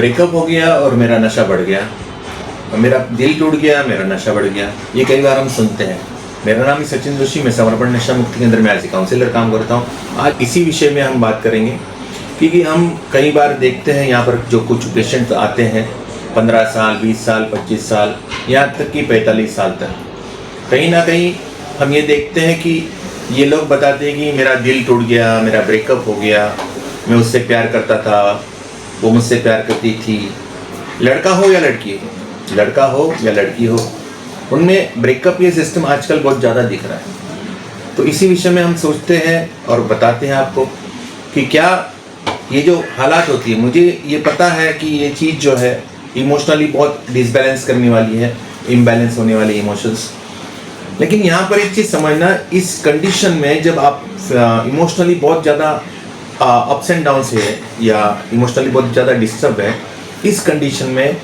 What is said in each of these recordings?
Breakup हो गया और मेरा नशा बढ़ गया, और मेरा दिल टूट गया, मेरा नशा बढ़ गया। ये कई बार हम सुनते हैं। मेरा नाम है सचिन जोशी, मैं समर्पण नशा मुक्ति केंद्र में एज ए काउंसलर काम करता हूँ। आज इसी विषय में हम बात करेंगे, क्योंकि हम कई बार देखते हैं यहाँ पर जो कुछ पेशेंट आते हैं 15 साल, 20 साल, 25 साल, यहाँ तक कि 45 साल तक। कहीं ना कहीं हम ये देखते हैं कि ये लोग बताते हैं कि मेरा दिल टूट गया, मेरा ब्रेकअप हो गया, मैं उससे प्यार करता था, वो मुझसे प्यार करती थी। लड़का हो या लड़की हो, लड़का हो या लड़की हो, उनमें ब्रेकअप ये सिस्टम आजकल बहुत ज़्यादा दिख रहा है। तो इसी विषय में हम सोचते हैं और बताते हैं आपको कि क्या ये जो हालात होती है, मुझे ये पता है कि ये चीज़ जो है इमोशनली बहुत डिसबैलेंस करने वाली है, इम्बैलेंस होने वाले इमोशंस। लेकिन यहाँ पर एक चीज़ समझना, इस कंडीशन में जब आप इमोशनली बहुत ज़्यादा अप्स एंड डाउन है या इमोशनली बहुत ज़्यादा डिस्टर्ब है, इस कंडीशन में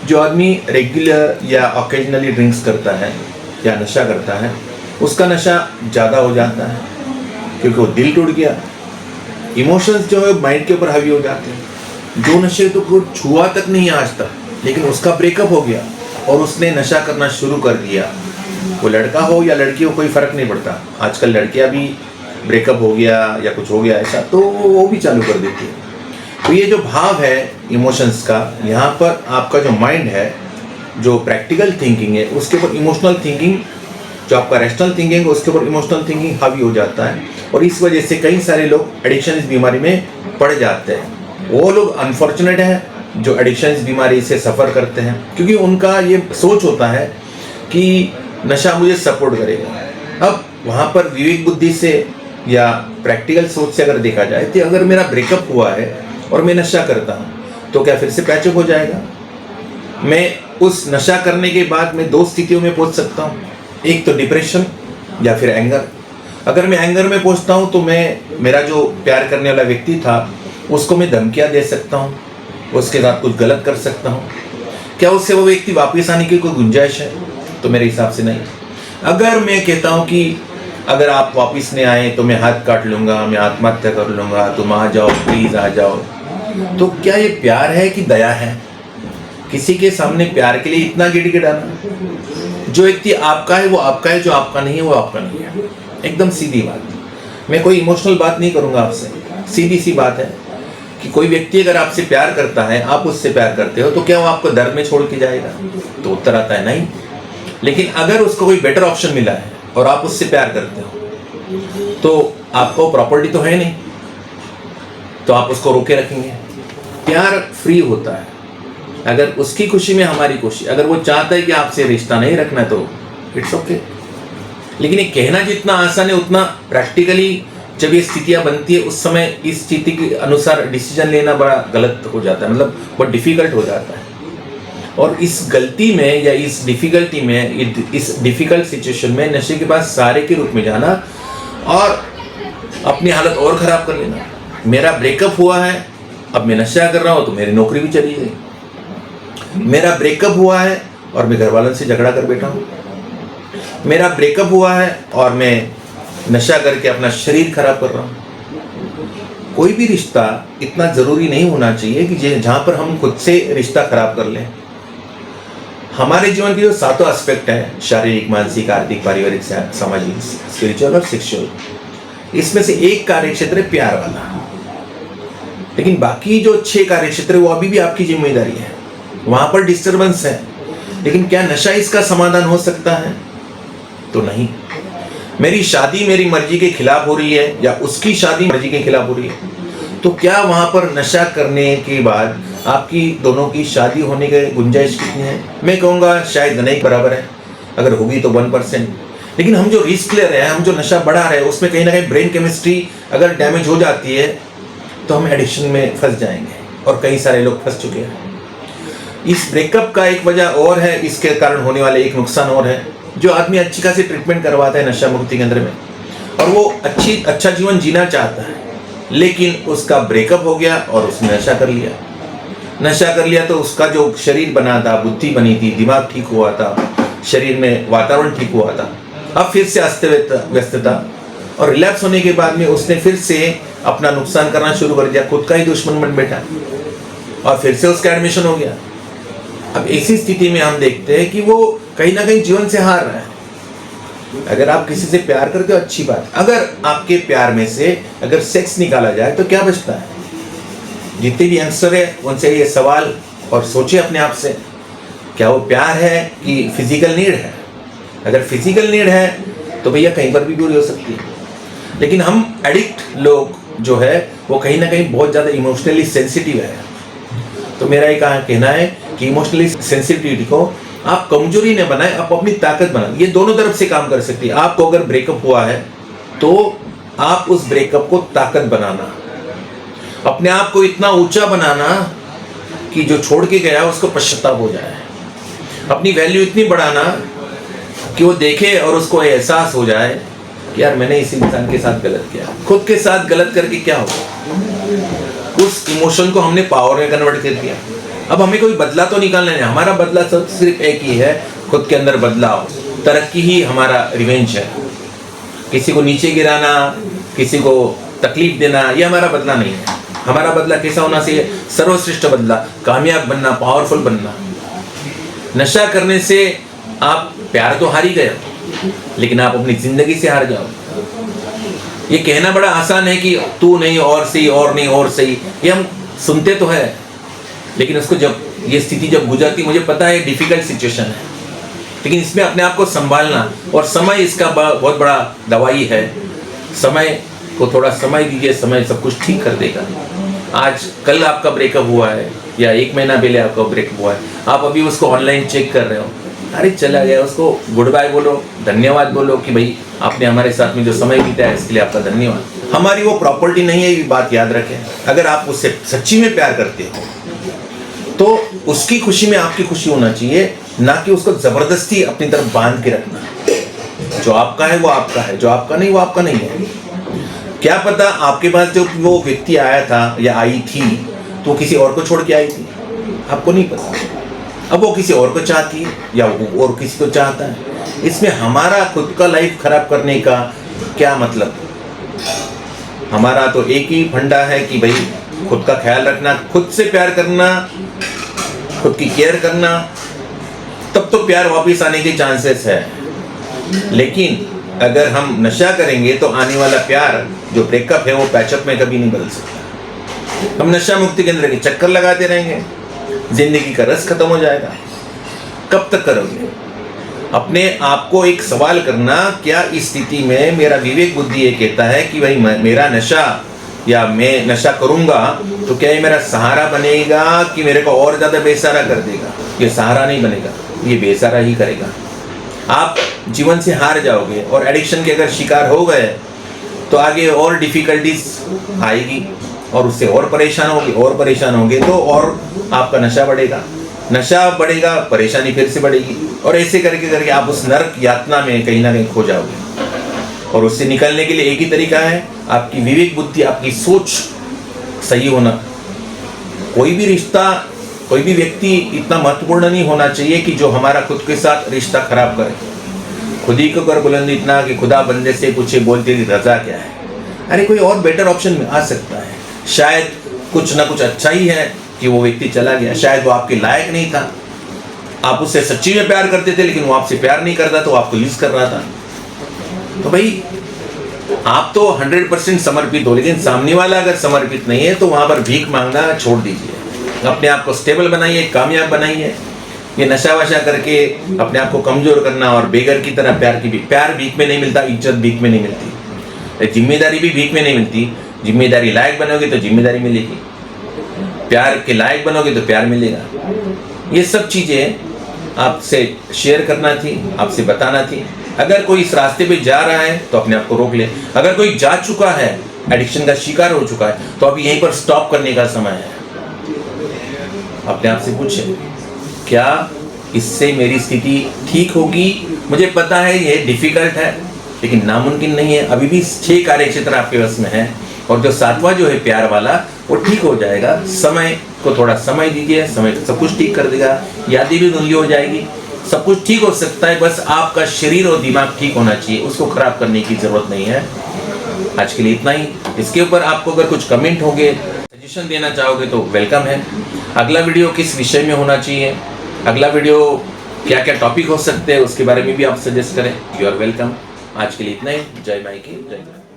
जो आदमी रेगुलर या ओकेजनली ड्रिंक्स करता है या नशा करता है, उसका नशा ज़्यादा हो जाता है, क्योंकि वो दिल टूट गया। इमोशंस जो है माइंड के ऊपर हावी हो जाते हैं। जो नशे तो कोई छुआ तक नहीं आज तक, लेकिन उसका ब्रेकअप हो गया और उसने नशा करना शुरू कर दिया। वो लड़का हो या लड़की हो, कोई फ़र्क नहीं पड़ता। आजकल लड़कियां भी ब्रेकअप हो गया या कुछ हो गया ऐसा तो वो भी चालू कर देती है। तो ये जो भाव है इमोशंस का, यहाँ पर आपका जो माइंड है, जो प्रैक्टिकल थिंकिंग है, उसके ऊपर इमोशनल थिंकिंग, जो आपका रैशनल थिंकिंग है उसके ऊपर इमोशनल थिंकिंग हावी हो जाता है। और इस वजह से कई सारे लोग एडिक्शन इस बीमारी में पड़ जाते हैं। वो लोग अनफॉर्चुनेट हैं जो एडिक्शन इस बीमारी से सफ़र करते हैं, क्योंकि उनका ये सोच होता है कि नशा मुझे सपोर्ट करेगा। अब वहाँ पर विवेक बुद्धि से या प्रैक्टिकल सोच से अगर देखा जाए तो अगर मेरा ब्रेकअप हुआ है और मैं नशा करता हूँ तो क्या फिर से पैचअप हो जाएगा? मैं उस नशा करने के बाद मैं दो स्थितियों में पहुँच सकता हूँ, एक तो डिप्रेशन या फिर एंगर। अगर मैं एंगर में पहुँचता हूँ तो मेरा जो प्यार करने वाला व्यक्ति था उसको मैं धमकियाँ दे सकता हूँ, उसके साथ कुछ गलत कर सकता हूँ। क्या उससे वो व्यक्ति वापस आने की कोई गुंजाइश है? तो मेरे हिसाब से नहीं। अगर मैं कहता हूँ कि अगर आप वापस नहीं आए तो मैं हाथ काट लूँगा, मैं आत्महत्या कर लूँगा, तुम आ जाओ, प्लीज़ आ जाओ, तो क्या ये प्यार है कि दया है? किसी के सामने प्यार के लिए इतना गिड़गिड़ाना? जो व्यक्ति आपका है वो आपका है, जो आपका नहीं है वो आपका नहीं है। एकदम सीधी बात। मैं कोई इमोशनल बात नहीं करूँगा आपसे, सीधी सी बात है कि कोई व्यक्ति अगर आपसे प्यार करता है, आप उससे प्यार करते हो, तो क्या वो आपको दर्द में छोड़ के जाएगा? तो उत्तर आता है नहीं। लेकिन अगर उसको कोई बेटर ऑप्शन मिला है और आप उससे प्यार करते हो तो आपको प्रॉपर्टी तो है नहीं, तो आप उसको रोके रखेंगे? प्यार फ्री होता है। अगर उसकी खुशी में हमारी खुशी, अगर वो चाहता है कि आपसे रिश्ता नहीं रखना तो इट्स ओके। लेकिन ये कहना जितना आसान है उतना प्रैक्टिकली जब ये स्थितियाँ बनती है उस समय इस स्थिति के अनुसार डिसीजन लेना बड़ा गलत हो जाता है, मतलब बहुत डिफ़िकल्ट हो जाता है। और इस गलती में या इस डिफ़िकल्टी में, इस डिफ़िकल्ट सिचुएशन में नशे के बाद सहारे के रूप में जाना और अपनी हालत और ख़राब कर लेना। मेरा ब्रेकअप हुआ है, अब मैं नशा कर रहा हूँ तो मेरी नौकरी भी चली गई। मेरा ब्रेकअप हुआ है और मैं घर वालों से झगड़ा कर बैठा हूँ। मेरा ब्रेकअप हुआ है और मैं नशा करके अपना शरीर खराब कर रहा हूँ। कोई भी रिश्ता इतना ज़रूरी नहीं होना चाहिए कि जहाँ पर हम खुद से रिश्ता खराब कर लें। हमारे जीवन के जो सातों एस्पेक्ट हैं, शारीरिक, मानसिक, आर्थिक, पारिवारिक, सामाजिक, स्पिरिचुअल और सेक्सुअल, इसमें से एक कार्य क्षेत्र है प्यार वाला। लेकिन बाकी जो 6 कार्य क्षेत्र है वो अभी भी आपकी जिम्मेदारी है। वहाँ पर डिस्टर्बेंस है, लेकिन क्या नशा इसका समाधान हो सकता है? तो नहीं। मेरी शादी मेरी मर्जी के खिलाफ हो रही है या उसकी शादी मर्जी के खिलाफ हो रही है, तो क्या वहाँ पर नशा करने के बाद आपकी दोनों की शादी होने की गुंजाइश कितनी है? मैं कहूँगा शायद नहीं बराबर है, अगर होगी तो 1%। लेकिन हम जो रिस्क ले रहे हैं, हम जो नशा बढ़ा रहे हैं, उसमें कहीं ना कहीं ब्रेन केमिस्ट्री अगर डैमेज हो जाती है तो हम एडिक्शन में फंस जाएंगे, और कई सारे लोग फंस चुके हैं। इस ब्रेकअप का एक वजह और है, इसके कारण होने वाले एक नुकसान और है। जो आदमी अच्छी खासी ट्रीटमेंट करवाता है नशा मुक्ति केंद्र में और वो अच्छा जीवन जीना चाहता है, लेकिन उसका ब्रेकअप हो गया और उसने नशा कर लिया तो उसका जो शरीर बना था, बुद्धि बनी थी, दिमाग ठीक हुआ था, शरीर में वातावरण ठीक हुआ था, अब फिर से अस्त व्यस्तता और रिलैप्स होने के बाद में उसने फिर से अपना नुकसान करना शुरू कर दिया, खुद का ही दुश्मन बन बैठा। और फिर से उसका एडमिशन हो गया। अब ऐसी स्थिति में हम देखते हैं कि वो कहीं ना कहीं जीवन से हार रहा है। अगर आप किसी से प्यार करते हो अच्छी बात, अगर आपके प्यार में से अगर सेक्स निकाला जाए तो क्या बचता है? जितने भी यंगस्टर है उनसे ये सवाल और सोचे अपने आप से, क्या वो प्यार है कि फिजिकल नीड है? अगर फिजिकल नीड है तो भैया कहीं पर भी पूरी हो सकती है, लेकिन हम एडिक्ट लोग जो है वो कहीं ना कहीं बहुत ज़्यादा इमोशनली सेंसिटिव है। तो मेरा ये कहना है कि इमोशनली सेंसिटिविटी को आप कमजोरी न बनाए, आप अपनी ताकत बनाए। ये दोनों तरफ से काम कर सकती है। आपको अगर ब्रेकअप हुआ है तो आप उस ब्रेकअप को ताकत बनाना, अपने आप को इतना ऊंचा बनाना कि जो छोड़ के गया उसको पश्चाताप हो जाए, अपनी वैल्यू इतनी बढ़ाना कि वो देखे और उसको एहसास हो जाए कि यार मैंने इस इंसान के साथ गलत किया। खुद के साथ गलत करके क्या होगा? उस इमोशन को हमने पावर में कन्वर्ट कर दिया। अब हमें कोई बदला तो निकालना नहीं, हमारा बदला सिर्फ एक ही है, खुद के अंदर बदलाव, तरक्की ही हमारा रिवेंज है। किसी को नीचे गिराना, किसी को तकलीफ देना, ये हमारा बदला नहीं है। हमारा बदला कैसा होना चाहिए? सर्वश्रेष्ठ बदला, कामयाब बनना, पावरफुल बनना। नशा करने से आप प्यार तो हार ही गए, लेकिन आप अपनी जिंदगी से हार जाओ। ये कहना बड़ा आसान है कि तू नहीं और सही, और नहीं और सही, ये हम सुनते तो है, लेकिन उसको जब ये स्थिति जब गुजरती, मुझे पता है डिफिकल्ट सिचुएशन है, लेकिन इसमें अपने आप को संभालना, और समय इसका बहुत बड़ा दवाई है। समय को थोड़ा समय दीजिए, समय सब कुछ ठीक कर देगा। आज कल आपका ब्रेकअप हुआ है या 1 महीना पहले आपका ब्रेकअप हुआ है, आप अभी उसको ऑनलाइन चेक कर रहे हो, अरे चला गया, उसको गुड बाय बोलो, धन्यवाद बोलो कि भाई आपने हमारे साथ में जो समय बीता है इसके लिए आपका धन्यवाद। हमारी वो प्रॉपर्टी नहीं है, ये बात याद रखें। अगर आप उससे सच्ची में प्यार करते हो तो उसकी खुशी में आपकी खुशी होना चाहिए, ना कि उसको जबरदस्ती अपनी तरफ बांध के रखना। जो आपका है वो आपका है, जो आपका नहीं वो आपका नहीं है। क्या पता आपके पास जो वो व्यक्ति आया था या आई थी तो किसी और को छोड़ के आई थी, आपको नहीं पता। अब वो किसी और को चाहती है या वो और किसी को चाहता है, इसमें हमारा खुद का लाइफ खराब करने का क्या मतलब? हमारा तो एक ही फंडा है कि भाई खुद का ख्याल रखना, खुद से प्यार करना, खुद की केयर करना, तब तो प्यार वापस आने के चांसेस है। लेकिन अगर हम नशा करेंगे तो आने वाला प्यार जो ब्रेकअप है वो पैचअप में कभी नहीं बदल सकता। हम नशा मुक्ति केंद्र के चक्कर लगाते रहेंगे, जिंदगी का रस खत्म हो जाएगा। कब तक करोगे? अपने आप को एक सवाल करना, क्या इस स्थिति में मेरा विवेक बुद्धि ये कहता है कि भाई मेरा नशा या मैं नशा करूंगा तो क्या ये मेरा सहारा बनेगा कि मेरे को और ज्यादा बेसहारा कर देगा? ये सहारा नहीं बनेगा, ये बेसहारा ही करेगा। आप जीवन से हार जाओगे, और एडिक्शन के अगर शिकार हो गए तो आगे और डिफिकल्टीज आएगी और उससे और परेशान होंगे तो और आपका नशा बढ़ेगा, परेशानी फिर से बढ़ेगी, और ऐसे करके आप उस नरक यातना में कहीं ना कहीं खो जाओगे। और उससे निकलने के लिए एक ही तरीका है, आपकी विवेक बुद्धि, आपकी सोच सही होना। कोई भी रिश्ता, कोई भी व्यक्ति इतना महत्वपूर्ण नहीं होना चाहिए कि जो हमारा खुद के साथ रिश्ता खराब करे। खुद ही को कर बुलंद इतना कि खुदा बंदे से पूछे बोल तेरी रजा क्या है। अरे कोई और बेटर ऑप्शन में आ सकता है, शायद कुछ ना कुछ अच्छा ही है कि वो व्यक्ति चला गया, शायद वो आपके लायक नहीं था। आप उससे सच्ची में प्यार करते थे लेकिन वो आपसे प्यार नहीं करता, तो आपको यूज कर रहा था। तो भाई आप तो 100% समर्पित हो, लेकिन सामने वाला अगर समर्पित नहीं है तो वहां पर भीख मांगना छोड़ दीजिए। अपने आप को स्टेबल बनाइए, कामयाब बनाइए। ये नशा वशा करके अपने आप को कमजोर करना और बेगर की तरह प्यार भीख में नहीं मिलता, इज्जत भीख में नहीं मिलती, जिम्मेदारी भी भीख में नहीं मिलती। जिम्मेदारी लायक बनोगे तो जिम्मेदारी मिलेगी, प्यार के लायक बनोगे तो प्यार मिलेगा। ये सब चीजें आपसे शेयर करना थी, आपसे बताना थी। अगर कोई इस रास्ते पे जा रहा है तो अपने आप को रोक ले। अगर कोई जा चुका है, एडिक्शन का शिकार हो चुका है, तो अभी यहीं पर स्टॉप करने का समय है। अपने आप से पूछे, क्या इससे मेरी स्थिति ठीक होगी? मुझे पता है ये डिफिकल्ट है, लेकिन नामुमकिन नहीं है। अभी भी 6 कार्य क्षेत्र आपके वश में है, और जो 7वां जो है प्यार वाला, वो ठीक हो जाएगा। समय को थोड़ा समय दीजिए, समय सब कुछ ठीक कर देगा। यादें भी धुंधली हो जाएगी, सब कुछ ठीक हो सकता है। बस आपका शरीर और दिमाग ठीक होना चाहिए, उसको खराब करने की जरूरत नहीं है। आज के लिए इतना ही। इसके ऊपर आपको अगर कुछ कमेंट होंगे, सजेशन देना चाहोगे तो वेलकम है। अगला वीडियो किस विषय में होना चाहिए, अगला वीडियो क्या क्या टॉपिक हो सकते हैं, उसके बारे में भी आप सजेस्ट करें। You are welcome. आज के लिए इतना ही। जय माई की जय।